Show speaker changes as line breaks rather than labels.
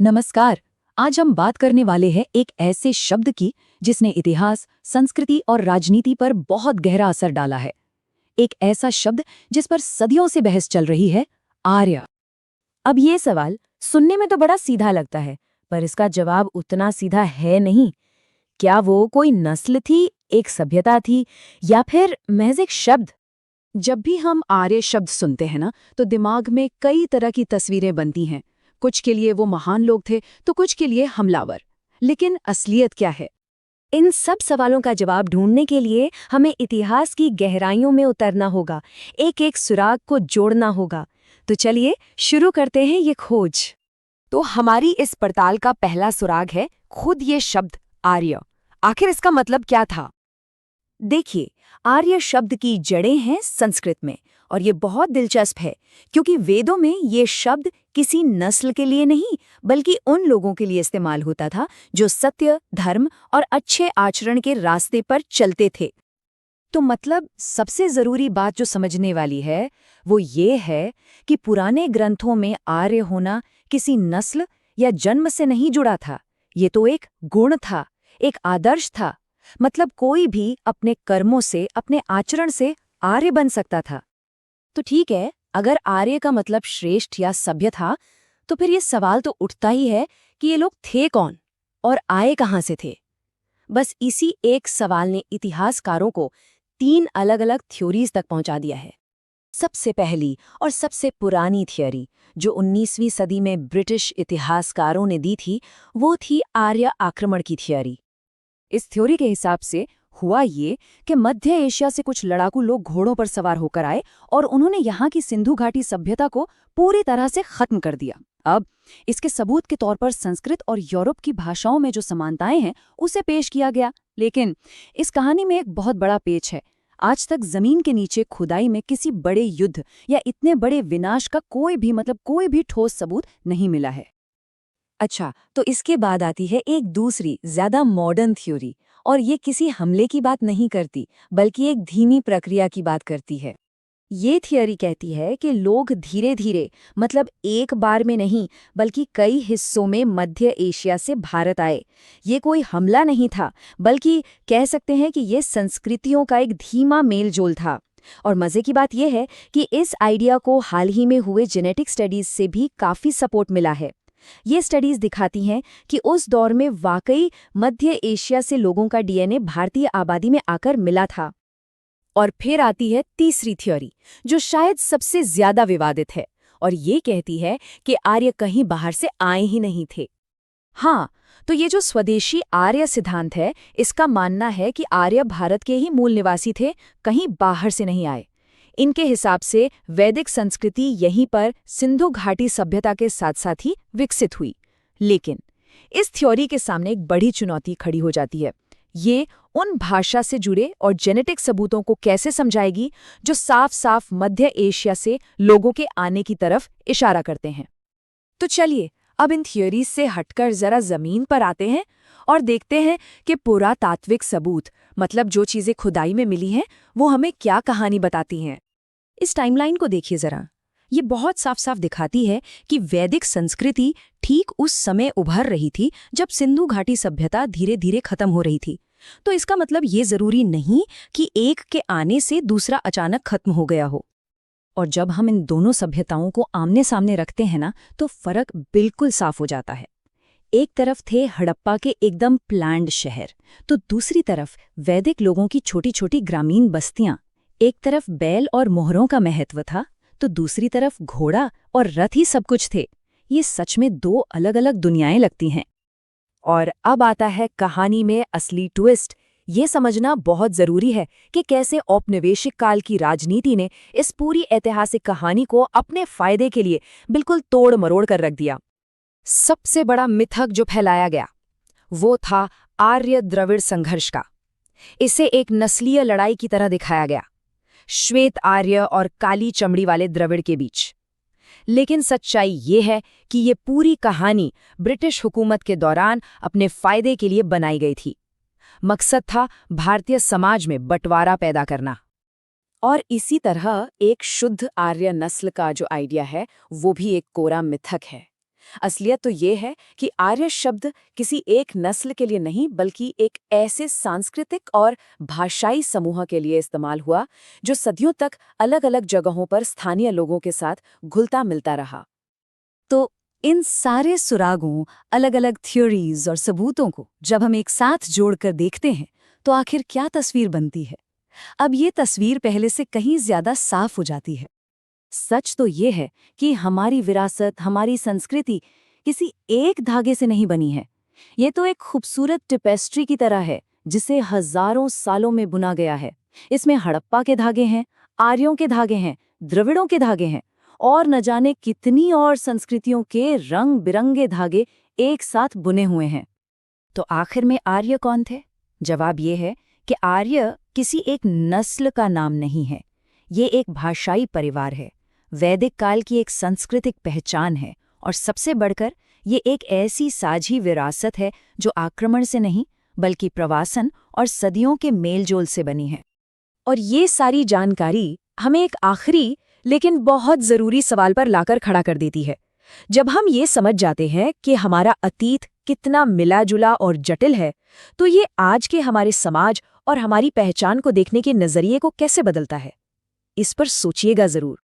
नमस्कार। आज हम बात करने वाले हैं एक ऐसे शब्द की जिसने इतिहास, संस्कृति और राजनीति पर बहुत गहरा असर डाला है। एक ऐसा शब्द जिस पर सदियों से बहस चल रही है, आर्य।
अब ये सवाल सुनने में तो बड़ा सीधा लगता है, पर इसका जवाब उतना सीधा है नहीं। क्या वो कोई नस्ल थी, एक सभ्यता थी, या फिर महज एक शब्द?
जब भी हम आर्य शब्द सुनते हैं ना, तो दिमाग में कई तरह की तस्वीरें बनती हैं। कुछ के लिए वो महान लोग थे, तो कुछ के लिए हमलावर। लेकिन असलियत क्या है?
इन सब सवालों का जवाब ढूंढने के लिए हमें इतिहास की गहराइयों में उतरना होगा, एक एक सुराग को जोड़ना होगा। तो चलिए शुरू करते हैं ये खोज।
तो हमारी इस पड़ताल का पहला सुराग है खुद ये शब्द आर्य। आखिर इसका मतलब क्या था?
देखिए, आर्य शब्द की जड़ें हैं संस्कृत में, और ये बहुत दिलचस्प है क्योंकि वेदों में ये शब्द किसी नस्ल के लिए नहीं बल्कि उन लोगों के लिए इस्तेमाल होता था जो सत्य, धर्म और अच्छे आचरण के रास्ते पर चलते थे।
तो मतलब सबसे जरूरी बात जो समझने वाली है वो ये है कि पुराने ग्रंथों में आर्य होना किसी नस्ल या जन्म से नहीं जुड़ा था। ये तो एक गुण था, एक आदर्श था। मतलब कोई भी अपने कर्मों से, अपने आचरण से आर्य बन सकता था। तो ठीक है, अगर आर्य का मतलब श्रेष्ठ या सभ्य था, तो फिर ये सवाल तो उठता ही है कि ये लोग थे कौन और आए कहाँ से थे। बस इसी एक सवाल ने इतिहासकारों को 3 अलग-अलग थ्योरीज तक पहुंचा दिया है। सबसे पहली और सबसे पुरानी थ्योरी जो 19वीं सदी में ब्रिटिश इतिहासकारों ने दी थी, वो थी आर्य आक्रमण की थ्योरी। इस थ्योरी के हिसाब से हुआ ये कि मध्य एशिया से कुछ लड़ाकू लोग घोड़ों पर सवार होकर आए और उन्होंने यहाँ की सिंधु घाटी सभ्यता को पूरी तरह से खत्म कर दिया। अब इसके सबूत के तौर पर संस्कृत और यूरोप की भाषाओं में जो समानताएं हैं उसे पेश किया गया। लेकिन इस कहानी में एक बहुत बड़ा पेच है। आज तक जमीन के नीचे खुदाई में किसी बड़े युद्ध या इतने बड़े विनाश का कोई भी ठोस सबूत नहीं मिला है। अच्छा, तो इसके बाद आती है एक दूसरी, ज्यादा मॉडर्न थ्योरी, और ये किसी हमले की बात नहीं करती, बल्कि एक धीमी प्रक्रिया की बात करती है। ये थियरी कहती है कि लोग धीरे-धीरे, मतलब एक बार में नहीं, बल्कि कई हिस्सों में मध्य एशिया से भारत आए। ये कोई हमला नहीं था, बल्कि कह सकते हैं कि ये संस्कृतियों का एक धीमा मेल-जोल था। और मजे की बात यह है कि इस आइडिया को हाल ही में हुए जेनेटिक स्टडीज से भी काफी सपोर्ट मिला है। ये स्टडीज दिखाती हैं कि उस दौर में वाकई मध्य एशिया से लोगों का डीएनए भारतीय आबादी में आकर मिला था। और फिर आती है तीसरी थ्योरी, जो शायद सबसे ज्यादा विवादित है, और ये कहती है कि आर्य कहीं बाहर से आए ही नहीं थे। हाँ, तो ये जो स्वदेशी आर्य सिद्धांत है, इसका मानना है कि आर्य भारत के ही मूल निवासी थे, कहीं बाहर से नहीं आए। इनके हिसाब से वैदिक संस्कृति यहीं पर सिंधु घाटी सभ्यता के साथ साथ ही विकसित हुई। लेकिन इस थ्योरी के सामने एक बड़ी चुनौती खड़ी हो जाती है। ये उन भाषा से जुड़े और जेनेटिक सबूतों को कैसे समझाएगी जो साफ साफ मध्य एशिया से लोगों के आने की तरफ इशारा करते हैं। तो चलिए अब इन थ्योरीज से हटकर जरा जमीन पर आते हैं और देखते हैं कि पुरातात्विक सबूत, मतलब जो चीजें खुदाई में मिली हैं, वो हमें क्या कहानी बताती हैं। इस टाइमलाइन को देखिए जरा। ये बहुत साफ साफ दिखाती है कि वैदिक संस्कृति ठीक उस समय उभर रही थी जब सिंधु घाटी सभ्यता धीरे धीरे खत्म हो रही थी। तो इसका मतलब ये जरूरी नहीं कि एक के आने से दूसरा अचानक खत्म हो गया हो। और जब हम इन दोनों सभ्यताओं को आमने सामने रखते हैं ना, तो फर्क बिल्कुल साफ हो जाता है। एक तरफ थे हड़प्पा के एकदम प्लान्ड शहर, तो दूसरी तरफ वैदिक लोगों की छोटी छोटी ग्रामीण बस्तियां। एक तरफ बैल और मोहरों का महत्व था, तो दूसरी तरफ घोड़ा और रथ ही सब कुछ थे। ये सच में दो अलग अलग दुनियाएं लगती हैं। और अब आता है कहानी में असली ट्विस्ट। ये समझना बहुत जरूरी है कि कैसे औपनिवेशिक काल की राजनीति ने इस पूरी ऐतिहासिक कहानी को अपने फायदे के लिए बिल्कुल तोड़ मरोड़ कर रख दिया। सबसे बड़ा मिथक जो फैलाया गया वो था आर्य द्रविड़ संघर्ष का। इसे एक नस्लीय लड़ाई की तरह दिखाया गया, श्वेत आर्य और काली चमड़ी वाले द्रविड़ के बीच। लेकिन सच्चाई ये है कि ये पूरी कहानी ब्रिटिश हुकूमत के दौरान अपने फायदे के लिए बनाई गई थी। मकसद था भारतीय समाज में बंटवारा पैदा करना। और इसी तरह एक शुद्ध आर्य नस्ल का जो आइडिया है, वो भी एक कोरा मिथक है।
असलियत तो ये है कि आर्य शब्द किसी एक नस्ल के लिए नहीं बल्कि एक ऐसे सांस्कृतिक और भाषाई समूह के लिए इस्तेमाल हुआ जो सदियों तक अलग-अलग जगहों पर स्थानीय लोगों के साथ घुलता मिलता रहा।
तो इन सारे सुरागों, अलग-अलग थ्योरीज और सबूतों को जब हम एक साथ जोड़कर देखते हैं तो आखिर क्या तस्वीर बनती है? अब ये तस्वीर पहले से कहीं ज्यादा साफ हो जाती है। सच तो ये है कि हमारी विरासत, हमारी संस्कृति किसी एक धागे से नहीं बनी है। ये तो एक खूबसूरत टेपेस्ट्री की तरह है जिसे हजारों सालों में बुना गया है। इसमें हड़प्पा के धागे हैं, आर्यों के धागे हैं, द्रविड़ों के धागे हैं और न जाने कितनी और संस्कृतियों के रंग बिरंगे धागे एक साथ बुने हुए हैं। तो आखिर में आर्य कौन थे? जवाब ये है कि आर्य किसी एक नस्ल का नाम नहीं है। ये एक भाषाई परिवार है, वैदिक काल की एक सांस्कृतिक पहचान है और सबसे बढ़कर ये एक ऐसी साझी विरासत है जो आक्रमण से नहीं बल्कि प्रवासन और सदियों के मेलजोल से बनी है।
और ये सारी जानकारी हमें एक आखिरी लेकिन बहुत जरूरी सवाल पर लाकर खड़ा कर देती है। जब हम ये समझ जाते हैं कि हमारा अतीत कितना मिला-जुला और जटिल है, तो ये आज के हमारे समाज और हमारी पहचान को देखने के नजरिए को कैसे बदलता है? इस पर सोचिएगा जरूर।